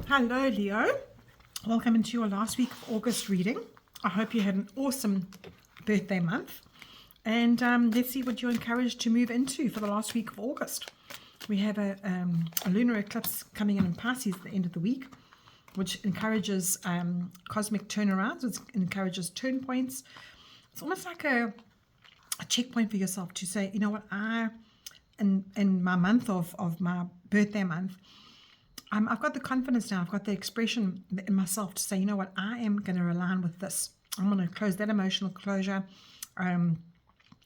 Hello, Leo. Welcome into your last week of August reading. I hope you had an awesome birthday month. And let's see what you're encouraged to move into for the last week of August. We have a lunar eclipse coming in Pisces at the end of the week, which encourages cosmic turnarounds. It encourages turn points. It's almost like a checkpoint for yourself to say, you know what, in my month of my birthday month, I've got the confidence now, I've got the expression in myself to say, you know what, I am going to align with this. I'm going to close that emotional closure. I'm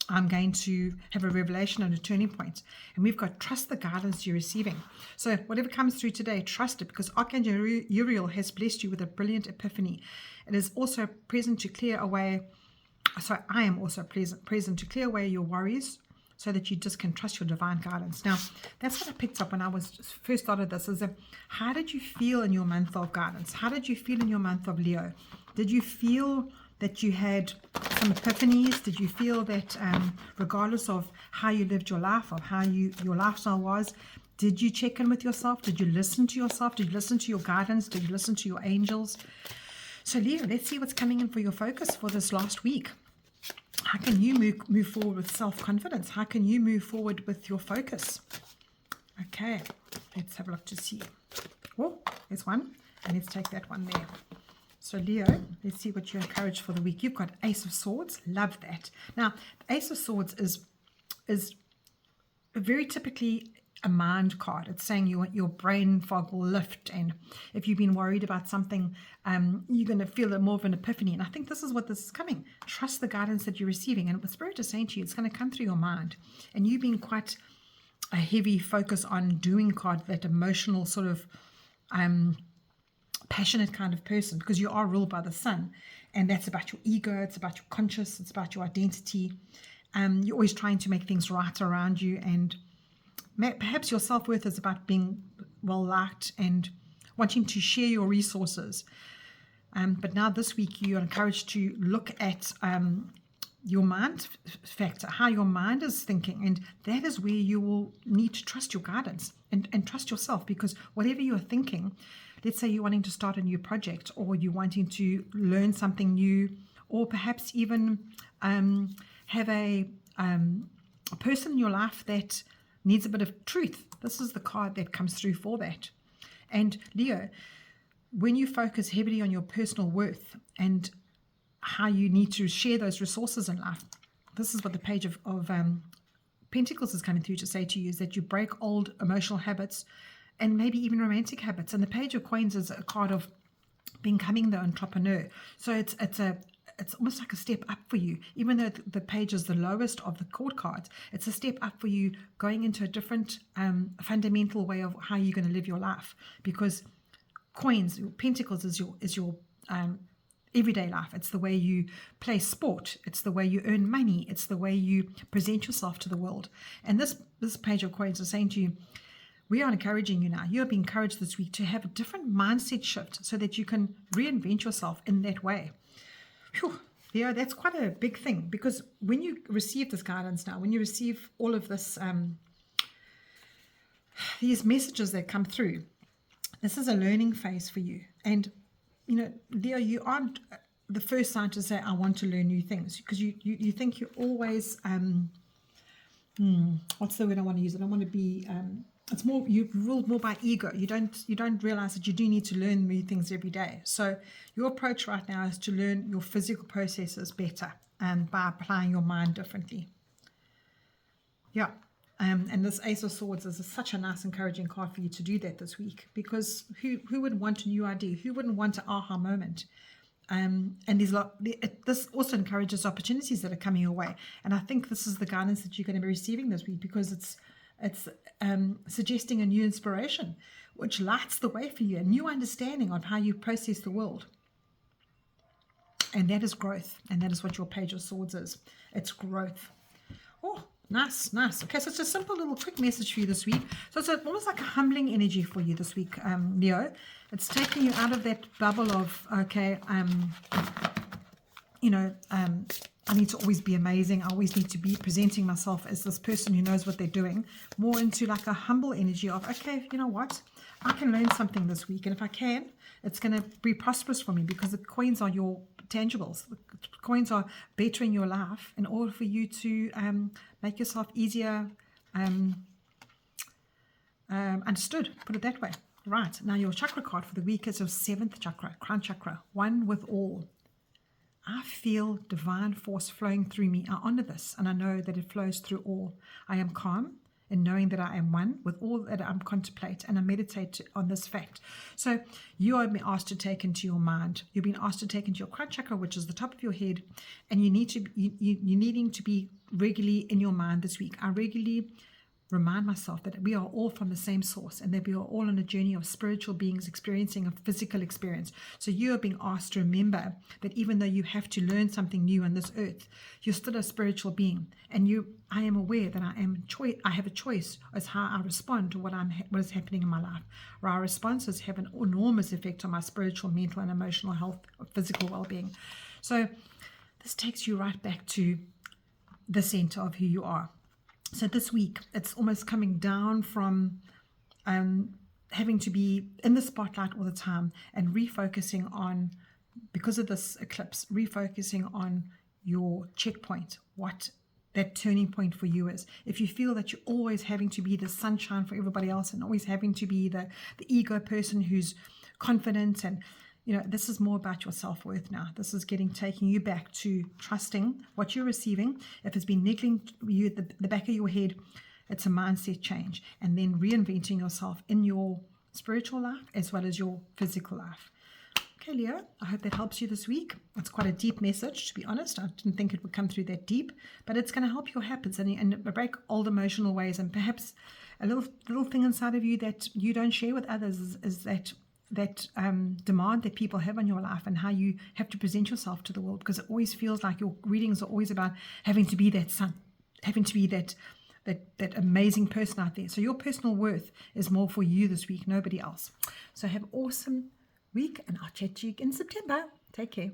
going to have a revelation and a turning point. And we've got trust the guidance you're receiving. So whatever comes through today, trust it, because Archangel Uriel has blessed you with a brilliant epiphany. It is also present to clear away, I am also present to clear away your worries, so that you just can trust your divine guidance. Now, that's what I picked up when I was first started this, is how did you feel in your month of guidance? How did you feel in your month of Leo? Did you feel that you had some epiphanies? Did you feel that regardless of how you lived your life, or how your lifestyle was, did you check in with yourself? Did you listen to yourself? Did you listen to your guidance? Did you listen to your angels? So Leo, let's see what's coming in for your focus for this last week. How can you move forward with self-confidence? How can you move forward with your focus? Okay, let's have a look to see. Oh, there's one, and let's take that one there. So Leo, let's see what you're encouraged for the week. You've got Ace of Swords. Love that. Now, the Ace of Swords is very typically a mind card. It's saying your brain fog will lift, and if you've been worried about something, you're going to feel more of an epiphany. And I think this is what this is coming. Trust the guidance that you're receiving, and what Spirit is saying to you, it's going to come through your mind. And you being quite a heavy focus on doing card, that emotional sort of passionate kind of person, because you are ruled by the sun, and that's about your ego, it's about your conscious, it's about your identity. You're always trying to make things right around you, and perhaps your self-worth is about being well liked and wanting to share your resources. But now this week you are encouraged to look at your mind factor, how your mind is thinking, and that is where you will need to trust your guidance and trust yourself, because whatever you're thinking, let's say you're wanting to start a new project, or you're wanting to learn something new, or perhaps even have a person in your life that needs a bit of truth. This is the card that comes through for that. And Leo, when you focus heavily on your personal worth and how you need to share those resources in life, this is what the Page of Pentacles is coming through to say to you, is that you break old emotional habits and maybe even romantic habits. And the Page of Coins is a card of becoming the entrepreneur. So it's almost like a step up for you. Even though the page is the lowest of the court cards, it's a step up for you, going into a different fundamental way of how you're going to live your life. Because coins, pentacles is your everyday life. It's the way you play sport. It's the way you earn money. It's the way you present yourself to the world. And this Page of Coins is saying to you, we are encouraging you now. You are being encouraged this week to have a different mindset shift so that you can reinvent yourself in that way. Whew, yeah, that's quite a big thing, because when you receive this guidance now, when you receive all of this, these messages that come through, this is a learning phase for you. And, you know, Leo, you aren't the first sign to say, I want to learn new things, because you think you're always, what's the word I want to use? I don't want to be, it's more, you're ruled more by ego. You don't realize that you do need to learn new things every day. So your approach right now is to learn your physical processes better, and by applying your mind differently. Yeah. And this Ace of Swords is such a nice, encouraging card for you to do that this week, because who wouldn't want a new idea? Who wouldn't want an aha moment? And this also encourages opportunities that are coming your way. And I think this is the guidance that you're going to be receiving this week, because it's suggesting a new inspiration, which lights the way for you, a new understanding of how you process the world. And that is growth. And that is what your Page of Swords is. It's growth. Oh, nice, nice. Okay, so it's a simple little quick message for you this week. So it's almost like a humbling energy for you this week, Leo. It's taking you out of that bubble of, okay, I need to always be amazing. I always need to be presenting myself as this person who knows what they're doing. More into like a humble energy of, okay, you know what? I can learn something this week. And if I can, it's going to be prosperous for me, because the coins are your tangibles. The coins are bettering your life in order for you to make yourself easier understood, put it that way. Right, now your chakra card for the week is your 7th chakra, crown chakra, one with all. I feel divine force flowing through me. I honor this, and I know that it flows through all. I am calm in knowing that I am one with all that I contemplate, and I meditate on this fact. So you are being asked to take into your mind. You're being asked to take into your crown chakra, which is the top of your head, and you're needing to be regularly in your mind this week. I regularly remind myself that we are all from the same source, and that we are all on a journey of spiritual beings experiencing a physical experience. So you are being asked to remember that even though you have to learn something new on this earth, you're still a spiritual being, and I am aware that I have a choice as how I respond to what is happening in my life. Or our responses have an enormous effect on my spiritual, mental, and emotional health, physical well-being. So this takes you right back to the center of who you are. So this week, it's almost coming down from having to be in the spotlight all the time, and refocusing on, because of this eclipse, refocusing on your checkpoint, what that turning point for you is. If you feel that you're always having to be the sunshine for everybody else, and always having to be the ego person who's confident, and this is more about your self-worth now. This is taking you back to trusting what you're receiving. If it's been niggling you at the back of your head, it's a mindset change, and then reinventing yourself in your spiritual life as well as your physical life. Okay, Leo, I hope that helps you this week. It's quite a deep message, to be honest. I didn't think it would come through that deep, but it's going to help your habits and break old emotional ways. And perhaps a little thing inside of you that you don't share with others is that demand that people have on your life, and how you have to present yourself to the world, because it always feels like your readings are always about having to be that sun, having to be that amazing person out there. So your personal worth is more for you this week, nobody else. So have an awesome week, and I'll chat to you in September. Take care.